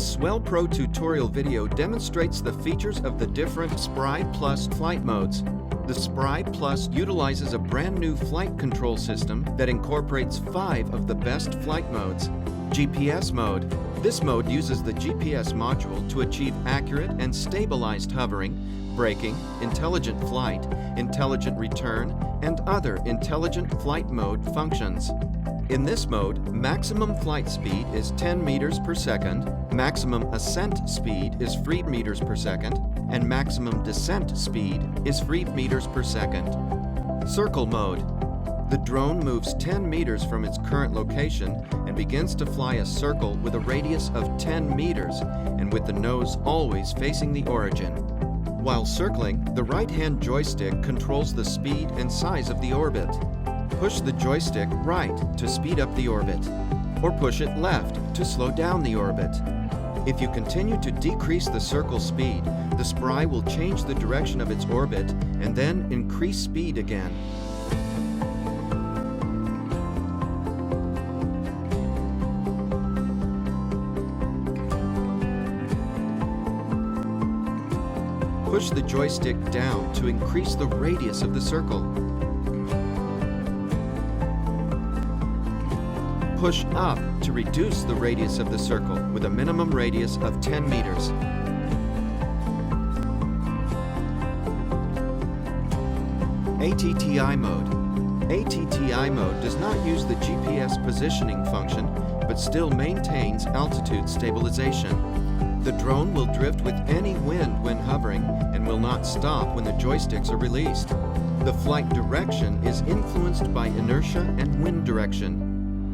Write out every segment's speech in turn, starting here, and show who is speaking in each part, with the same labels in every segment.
Speaker 1: This Swell Pro tutorial video demonstrates the features of the different Spry Plus flight modes. The Spry Plus utilizes a brand new flight control system that incorporates 5 of the best flight modes. GPS mode. This mode uses the GPS module to achieve accurate and stabilized hovering, braking, intelligent flight, intelligent return, and other intelligent flight mode functions. In this mode, maximum flight speed is 10 meters per second, maximum ascent speed is 3 meters per second, and maximum descent speed is 3 meters per second. Circle mode. The drone moves 10 meters from its current location and begins to fly a circle with a radius of 10 meters and with the nose always facing the origin. While circling, the right-hand joystick controls the speed and size of the orbit. Push the joystick right to speed up the orbit, or push it left to slow down the orbit. If you continue to decrease the circle speed, the Spry will change the direction of its orbit and then increase speed again. Push the joystick down to increase the radius of the circle. Push up to reduce the radius of the circle with a minimum radius of 10 meters. ATTI mode. ATTI mode does not use the GPS positioning function, but still maintains altitude stabilization. The drone will drift with any wind when hovering and will not stop when the joysticks are released. The flight direction is influenced by inertia and wind direction.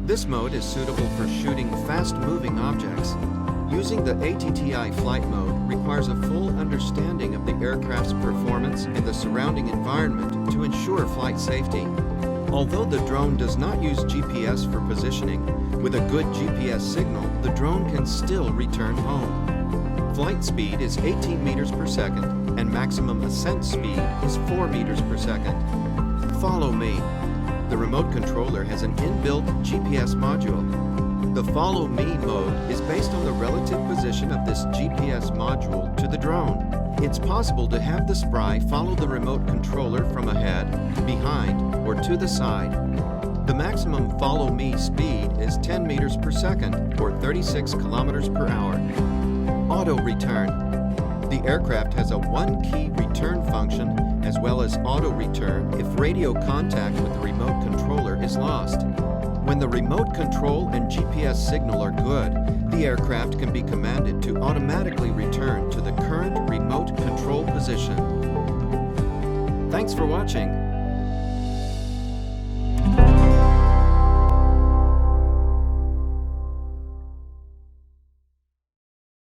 Speaker 1: This mode is suitable for shooting fast-moving objects. Using the ATTI flight mode requires a full understanding of the aircraft's performance and the surrounding environment to ensure flight safety. Although the drone does not use GPS for positioning, with a good GPS signal, the drone can still return home. Flight speed is 18 meters per second, and maximum ascent speed is 4 meters per second. Follow me. The remote controller has an inbuilt GPS module. The Follow Me mode is based on the relative position of this GPS module to the drone. It's possible to have the Spry follow the remote controller from ahead, behind, or to the side. The maximum Follow Me speed is 10 meters per second, or 36 kilometers per hour. Auto return. The aircraft has a one-key return function as well as auto return if radio contact with the remote controller is lost. When the remote control and GPS signal are good, the aircraft can be commanded to automatically return to the current remote control position. Thanks for watching.